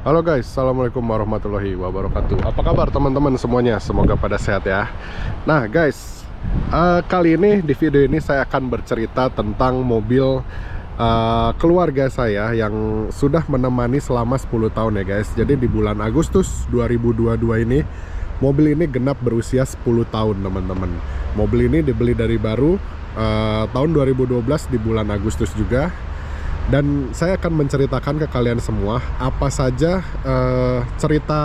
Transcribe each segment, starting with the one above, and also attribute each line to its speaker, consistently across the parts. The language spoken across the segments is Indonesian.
Speaker 1: Halo guys, assalamualaikum warahmatullahi wabarakatuh. Apa kabar teman-teman semuanya? Semoga pada sehat ya. Nah guys, kali ini di video ini saya akan bercerita tentang mobil keluarga saya yang sudah menemani selama 10 tahun ya guys. Jadi di bulan Agustus 2022 ini mobil ini genap berusia 10 tahun teman-teman. Mobil ini dibeli dari baru tahun 2012 di bulan Agustus juga. Dan saya akan menceritakan ke kalian semua apa saja cerita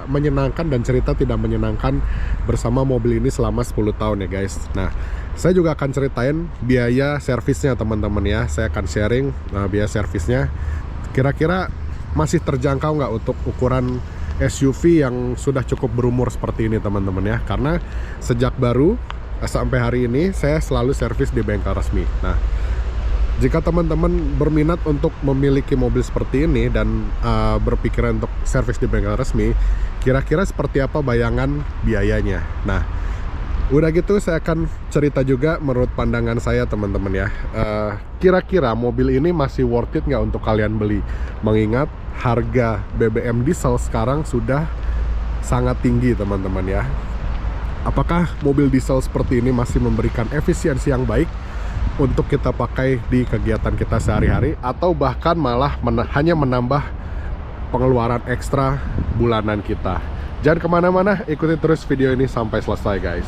Speaker 1: menyenangkan dan cerita tidak menyenangkan bersama mobil ini selama 10 tahun ya guys. Nah, saya juga akan ceritain biaya servisnya teman-teman ya. Saya akan sharing biaya servisnya. Kira-kira masih terjangkau nggak untuk ukuran SUV yang sudah cukup berumur seperti ini teman-teman ya. Karena sejak baru sampai hari ini saya selalu servis di bengkel resmi. Nah, jika teman-teman berminat untuk memiliki mobil seperti ini dan berpikiran untuk servis di bengkel resmi, kira-kira seperti apa bayangan biayanya? Nah, udah gitu saya akan cerita juga menurut pandangan saya teman-teman ya. Kira-kira mobil ini masih worth it nggak untuk kalian beli? Mengingat harga BBM diesel sekarang sudah sangat tinggi teman-teman ya. Apakah mobil diesel seperti ini masih memberikan efisiensi yang baik untuk kita pakai di kegiatan kita sehari-hari, atau bahkan malah hanya menambah pengeluaran ekstra bulanan kita? Jangan kemana-mana, ikuti terus video ini sampai selesai guys.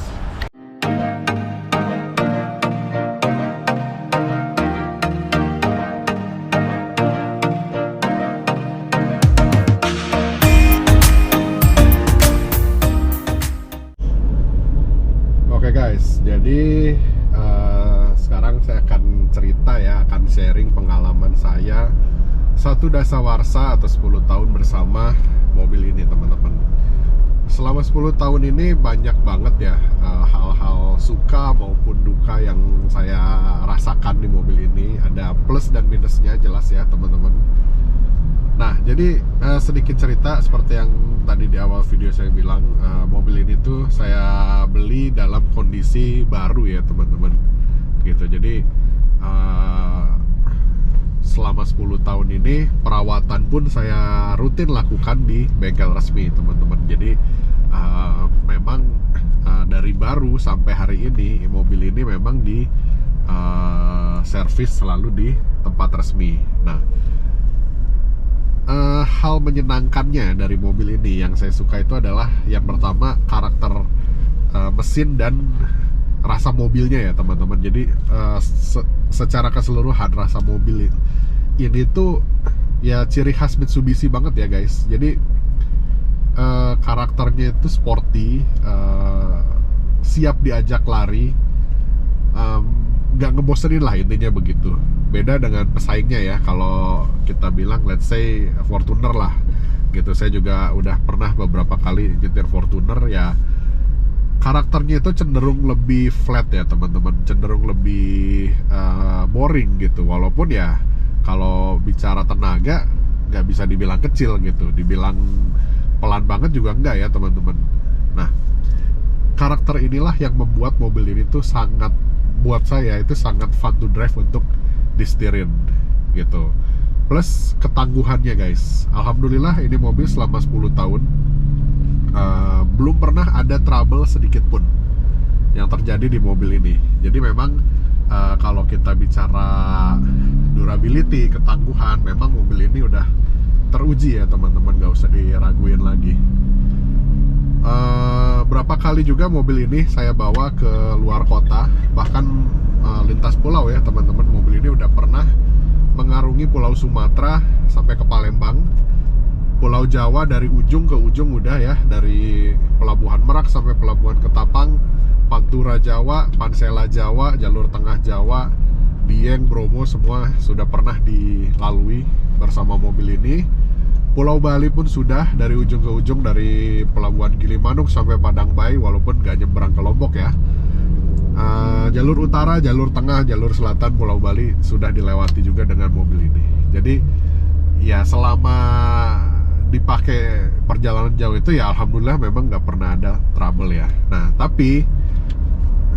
Speaker 1: Oke guys, jadi sekarang saya akan cerita ya, akan sharing pengalaman saya satu dasawarsa atau 10 tahun bersama mobil ini teman-teman. Selama 10 tahun ini banyak banget ya hal-hal suka maupun duka yang saya rasakan di mobil ini. Ada plus dan minusnya jelas ya teman-teman. Nah, jadi sedikit cerita seperti yang tadi di awal video saya bilang, mobil ini tuh saya beli dalam kondisi baru ya teman-teman gitu. Jadi selama 10 tahun ini perawatan pun saya rutin lakukan di bengkel resmi teman-teman. Jadi memang dari baru sampai hari ini mobil ini memang di servis selalu di tempat resmi. Nah, hal menyenangkannya dari mobil ini yang saya suka itu adalah yang pertama karakter mesin dan rasa mobilnya ya teman-teman. Jadi secara keseluruhan rasa mobil ini tuh ya ciri khas Mitsubishi banget ya guys. Jadi karakternya itu sporty, siap diajak lari, nggak ngebosenin lah intinya begitu. Beda dengan pesaingnya ya, kalau kita bilang let's say Fortuner lah gitu. Saya juga udah pernah beberapa kali nyetir Fortuner ya. Karakternya itu cenderung lebih flat ya teman-teman, cenderung lebih boring gitu. Walaupun ya kalau bicara tenaga nggak bisa dibilang kecil gitu, dibilang pelan banget juga enggak ya teman-teman. Nah, karakter inilah yang membuat mobil ini tuh sangat, buat saya itu sangat fun to drive untuk disetirin gitu. Plus ketangguhannya guys, alhamdulillah ini mobil selama 10 tahun belum pernah ada trouble sedikit pun yang terjadi di mobil ini. Jadi memang kalau kita bicara durability, ketangguhan, memang mobil ini udah teruji ya teman-teman, nggak usah diraguin lagi. Berapa kali juga mobil ini saya bawa ke luar kota, bahkan lintas pulau ya teman-teman. Mobil ini udah pernah mengarungi Pulau Sumatera sampai ke Palembang, Pulau Jawa dari ujung ke ujung udah ya, dari Pelabuhan Merak sampai Pelabuhan Ketapang, Pantura Jawa, Pansela Jawa, jalur tengah Jawa, Dieng, Bromo, semua sudah pernah dilalui bersama mobil ini. Pulau Bali pun sudah, dari ujung ke ujung, dari Pelabuhan Gilimanuk sampai Padang Bayi, walaupun gak nyebrang ke Lombok ya. Jalur utara, jalur tengah, jalur selatan Pulau Bali sudah dilewati juga dengan mobil ini. Jadi ya selama dipakai perjalanan jauh itu ya alhamdulillah memang nggak pernah ada trouble ya. Nah, tapi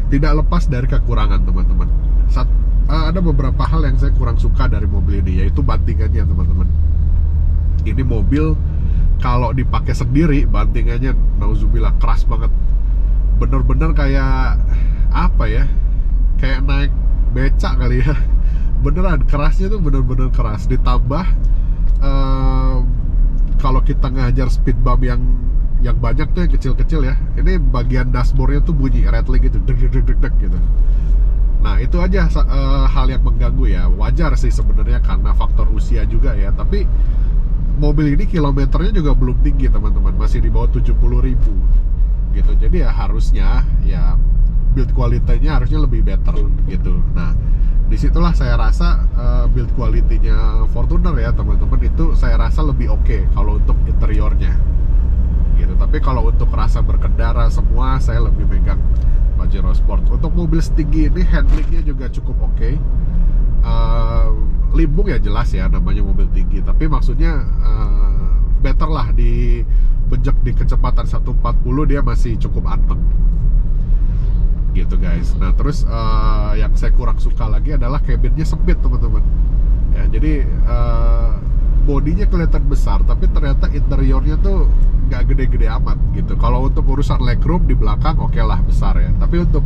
Speaker 1: tidak lepas dari kekurangan teman-teman. Ada beberapa hal yang saya kurang suka dari mobil ini, yaitu bantingannya teman-teman. Ini mobil kalau dipakai sendiri bantingannya nauzubillah keras banget, bener-bener kayak apa ya, kayak naik becak kali ya. Beneran kerasnya tuh bener-bener keras, ditambah kalau kita ngajar speed bump yang banyak tuh yang kecil-kecil ya, ini bagian dashboardnya tuh bunyi rattling gitu, deg deg deg deg gitu. Nah itu aja hal yang mengganggu ya. Wajar sih sebenarnya karena faktor usia juga ya. Tapi mobil ini kilometernya juga belum tinggi teman-teman, masih di bawah 70.000 gitu. Jadi ya harusnya ya build quality-nya harusnya lebih better gitu. Nah disitulah saya rasa build quality-nya Fortuner ya teman-teman, itu saya rasa lebih oke kalau untuk interiornya gitu. Tapi kalau untuk rasa berkendara semua, saya lebih megang Pajero Sport. Untuk mobil setinggi ini handlingnya juga cukup oke. Limbung ya jelas ya, namanya mobil tinggi, tapi maksudnya better lah di bejek di kecepatan 140 dia masih cukup anteng gitu guys. Nah terus yang saya kurang suka lagi adalah cabinnya sempit teman-teman ya. Jadi bodinya kelihatan besar tapi ternyata interiornya tuh nggak gede-gede amat gitu. Kalau untuk urusan legroom di belakang oke lah besar ya, tapi untuk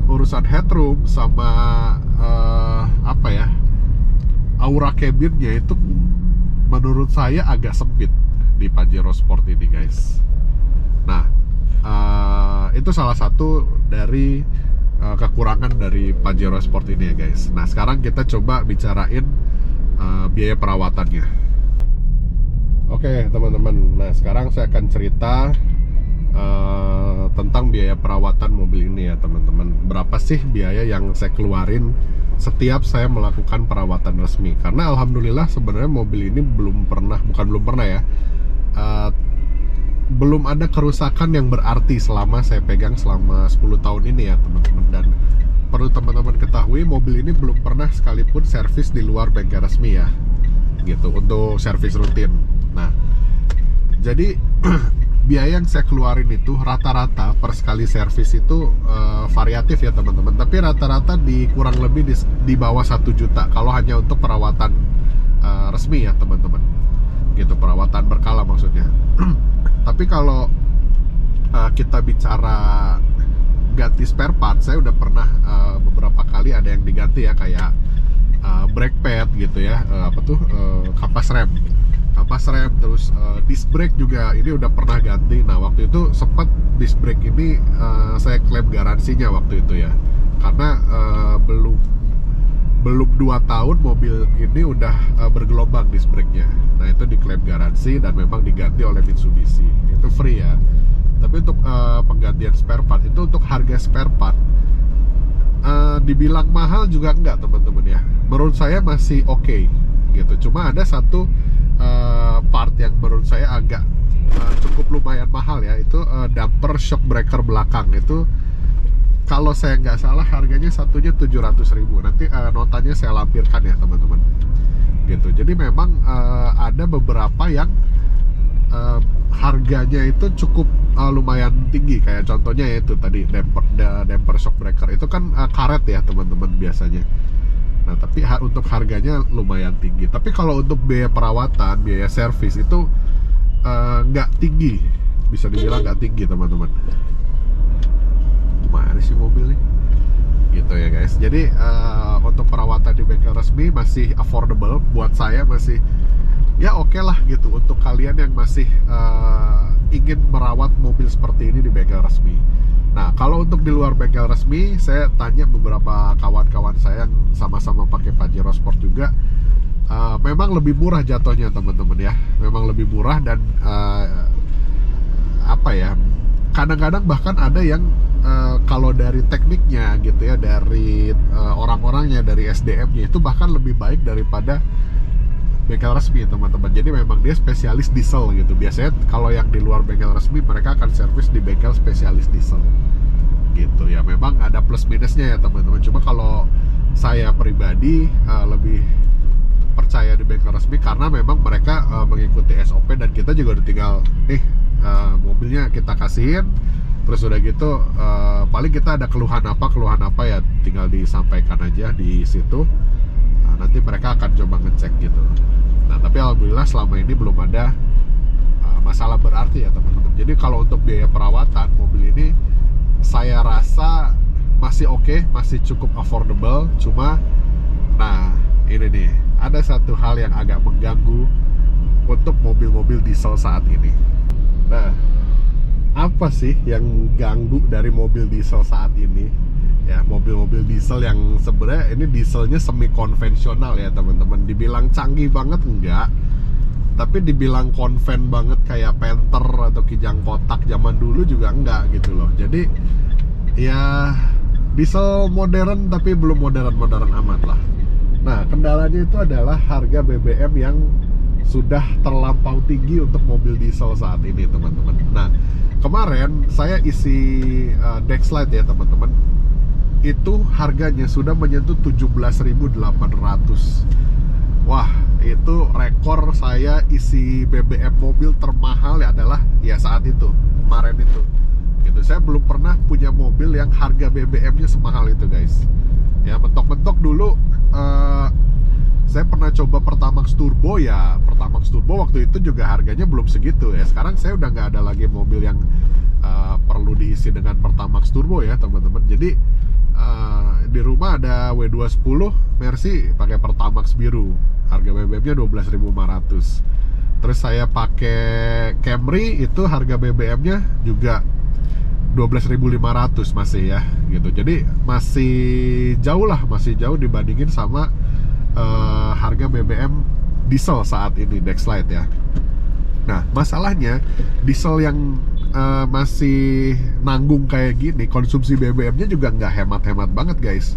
Speaker 1: urusan headroom sama apa ya, aura cabinnya itu menurut saya agak sempit di Pajero Sport ini guys. Nah itu salah satu dari kekurangan dari Pajero Sport ini ya guys. Nah sekarang kita coba bicarain biaya perawatannya. Oke teman-teman, nah sekarang saya akan cerita tentang biaya perawatan mobil ini ya teman-teman. Berapa sih biaya yang saya keluarin setiap saya melakukan perawatan resmi? Karena alhamdulillah sebenarnya mobil ini belum pernah ya, belum ada kerusakan yang berarti selama saya pegang selama 10 tahun ini ya teman-teman. Dan perlu teman-teman ketahui, mobil ini belum pernah sekalipun servis di luar bengkel resmi ya gitu, untuk servis rutin. Nah jadi biaya yang saya keluarin itu rata-rata per sekali servis itu variatif ya teman-teman, tapi rata-rata kurang lebih di bawah 1 juta kalau hanya untuk perawatan resmi ya teman-teman gitu, perawatan berkala maksudnya. Tapi kalau kita bicara ganti spare part, saya udah pernah beberapa kali ada yang diganti ya, kayak brake pad gitu ya, kapas rem, terus disc brake juga ini udah pernah ganti. Nah waktu itu sempat disc brake ini saya klaim garansinya waktu itu ya, karena belum 2 tahun mobil ini udah bergelombang disc brake-nya. Nah itu diklaim garansi dan memang diganti oleh Mitsubishi, itu free ya. Tapi untuk penggantian spare part itu, untuk harga spare part dibilang mahal juga enggak teman-teman ya, menurut saya masih oke gitu. Cuma ada satu part yang menurut saya agak cukup lumayan mahal ya, itu damper shock breaker belakang. Itu kalau saya nggak salah harganya satunya 700.000. Nanti notanya saya lampirkan ya teman-teman gitu. Jadi memang ada beberapa yang harganya itu cukup lumayan tinggi, kayak contohnya yaitu tadi damper shock breaker itu kan karet ya teman-teman biasanya. Nah tapi untuk harganya lumayan tinggi. Tapi kalau untuk biaya perawatan, biaya servis itu nggak tinggi, bisa dibilang nggak tinggi teman-teman. Gimana sih mobil nih gitu ya guys. Jadi untuk perawatan di bengkel resmi masih affordable buat saya, masih ya oke lah gitu untuk kalian yang masih ingin merawat mobil seperti ini di bengkel resmi. Nah kalau untuk di luar bengkel resmi, saya tanya beberapa kawan-kawan saya yang sama-sama pakai Pajero Sport juga, memang lebih murah jatuhnya teman-teman ya. Memang lebih murah dan apa ya, kadang-kadang bahkan ada yang kalau dari tekniknya gitu ya, dari orang-orangnya, dari SDM-nya itu bahkan lebih baik daripada bengkel resmi teman-teman. Jadi memang dia spesialis diesel gitu. Biasanya kalau yang di luar bengkel resmi, mereka akan servis di bengkel spesialis diesel gitu ya. Memang ada plus minusnya ya teman-teman. Cuma kalau saya pribadi lebih percaya di bengkel resmi karena memang mereka mengikuti SOP, dan kita juga udah tinggal mobilnya kita kasihin, terus udah gitu paling kita ada keluhan apa ya tinggal disampaikan aja di situ. Nanti mereka akan coba ngecek gitu. Nah tapi alhamdulillah selama ini belum ada masalah berarti ya teman-teman. Jadi kalau untuk biaya perawatan mobil ini saya rasa masih oke, masih cukup affordable. Cuma nah ini nih, ada satu hal yang agak mengganggu untuk mobil-mobil diesel saat ini. Nah, apa sih yang ganggu dari mobil diesel saat ini? Ya, mobil-mobil diesel yang sebenarnya ini dieselnya semi konvensional ya teman-teman. Dibilang canggih banget enggak, tapi dibilang konven banget kayak Panther atau Kijang Kotak zaman dulu juga enggak gitu loh. Jadi ya diesel modern tapi belum modern-modern amat lah. Nah, kendalanya itu adalah harga BBM yang sudah terlampau tinggi untuk mobil diesel saat ini teman-teman. Nah, kemarin saya isi Dexlite ya teman-teman, itu harganya sudah menyentuh 17.800. Wah, itu rekor saya isi BBM mobil termahal ya adalah ya saat itu, kemarin itu gitu. Saya belum pernah punya mobil yang harga BBM-nya semahal itu guys. Ya, mentok-mentok dulu saya pernah coba Pertamax Turbo ya. Pertamax Turbo waktu itu juga harganya belum segitu ya. Sekarang saya udah nggak ada lagi mobil yang perlu diisi dengan Pertamax Turbo ya teman-teman. Jadi di rumah ada W210 Mercy pakai Pertamax biru, harga BBM-nya 12.500. Terus saya pakai Camry, itu harga BBM-nya juga 12.500 masih ya gitu. Jadi masih jauh lah, masih jauh dibandingin sama harga BBM diesel saat ini Dexlite ya. Nah, masalahnya diesel yang masih nanggung kayak gini, konsumsi BBM-nya juga nggak hemat-hemat banget guys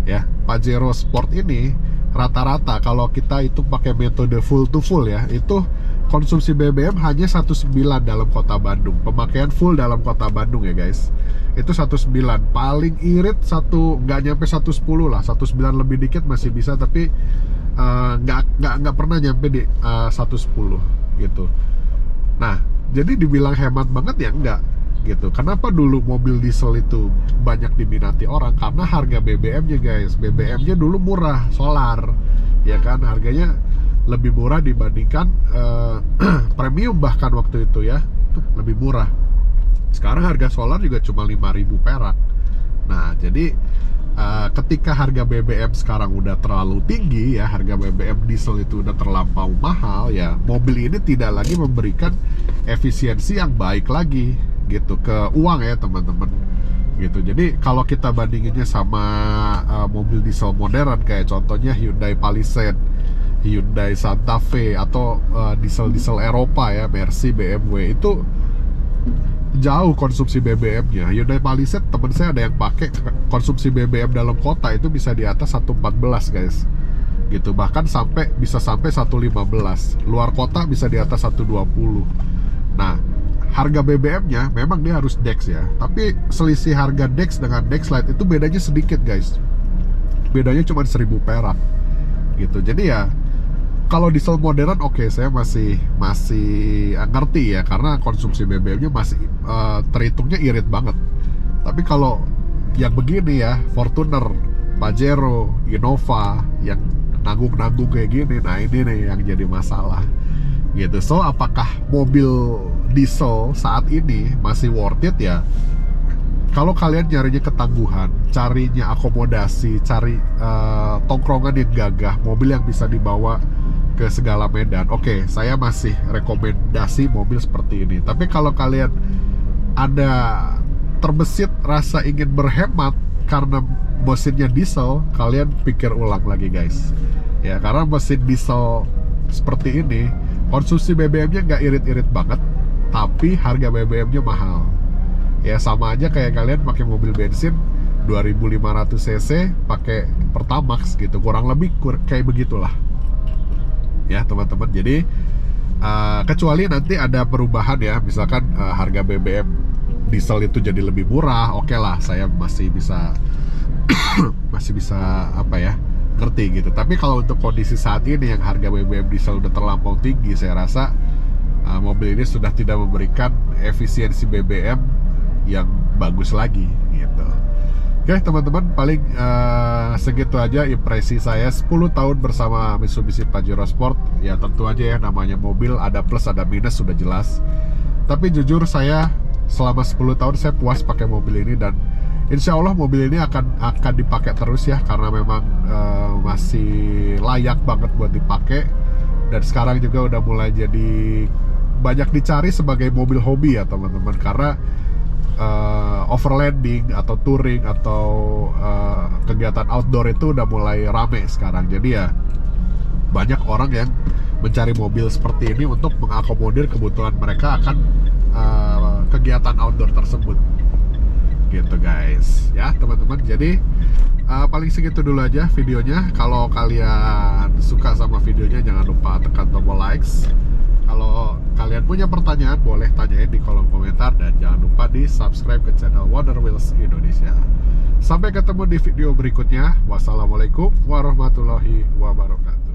Speaker 1: ya. Pajero Sport ini rata-rata kalau kita itu pakai metode full to full ya, itu konsumsi BBM hanya 1,9 dalam kota Bandung. Pemakaian full dalam kota Bandung ya guys, itu 1,9. Paling irit nggak nyampe 110 lah, 1,9 lebih dikit masih bisa, tapi nggak pernah nyampe di 110 gitu. Nah, jadi dibilang hemat banget ya enggak gitu. Kenapa dulu mobil diesel itu banyak diminati orang? Karena harga BBM-nya guys, BBM-nya dulu murah, solar ya kan, harganya lebih murah dibandingkan premium bahkan waktu itu ya, lebih murah. Sekarang harga solar juga cuma 5.000 perak. Nah, jadi ketika harga BBM sekarang udah terlalu tinggi ya, harga BBM diesel itu udah terlampau mahal ya, mobil ini tidak lagi memberikan efisiensi yang baik lagi gitu ke uang ya teman-teman gitu. Jadi kalau kita bandinginnya sama mobil diesel modern kayak contohnya Hyundai Palisade, Hyundai Santa Fe, atau diesel-diesel Eropa ya, Mercy, BMW, itu jauh konsumsi BBM-nya. Hyundai Palisade teman saya ada yang pakai, konsumsi BBM dalam kota itu bisa di atas 1,14 guys gitu, bahkan bisa sampai 1,15, luar kota bisa di atas 1,20. Nah, harga BBM-nya memang dia harus Dex ya, tapi selisih harga Dex dengan Dexlite itu bedanya sedikit guys, bedanya cuma 1.000 perak gitu. Jadi ya kalau diesel modern oke, saya masih ngerti ya, karena konsumsi BBM-nya masih terhitungnya irit banget. Tapi kalau yang begini ya, Fortuner, Pajero, Innova yang nanggung-nanggung kayak gini, nah ini nih yang jadi masalah gitu. So, apakah mobil diesel saat ini masih worth it ya? Kalau kalian nyarinya ketangguhan, carinya akomodasi, cari tongkrongan yang gagah, mobil yang bisa dibawa ke segala medan, oke, saya masih rekomendasi mobil seperti ini. Tapi kalau kalian ada terbesit rasa ingin berhemat karena mesinnya diesel, kalian pikir ulang lagi guys ya, karena mesin diesel seperti ini konsumsi BBM-nya nggak irit-irit banget, tapi harga BBM-nya mahal ya. Sama aja kayak kalian pakai mobil bensin 2500 cc pakai Pertamax gitu, kurang lebih kayak begitulah ya teman-teman. Jadi kecuali nanti ada perubahan ya, misalkan harga BBM diesel itu jadi lebih murah, oke lah, saya masih bisa apa ya, ngerti gitu. Tapi kalau untuk kondisi saat ini yang harga BBM diesel udah terlampau tinggi, saya rasa mobil ini sudah tidak memberikan efisiensi BBM yang bagus lagi gitu. Oke teman-teman, paling segitu aja impresi saya 10 tahun bersama Mitsubishi Pajero Sport. Ya tentu aja ya, namanya mobil ada plus ada minus sudah jelas. Tapi jujur saya selama 10 tahun saya puas pakai mobil ini, dan insya Allah mobil ini akan dipakai terus ya, karena memang masih layak banget buat dipakai. Dan sekarang juga udah mulai jadi banyak dicari sebagai mobil hobi ya teman-teman, karena overlanding atau touring atau kegiatan outdoor itu udah mulai rame sekarang. Jadi ya banyak orang yang mencari mobil seperti ini untuk mengakomodir kebutuhan mereka akan kegiatan outdoor tersebut gitu guys ya teman-teman. Jadi paling segitu dulu aja videonya. Kalau kalian suka sama videonya jangan lupa tekan tombol likes. Kalau kalian punya pertanyaan boleh tanyain di kolom komentar, dan jangan lupa di subscribe ke channel Wonder Wheels Indonesia. Sampai ketemu di video berikutnya. Wassalamualaikum warahmatullahi wabarakatuh.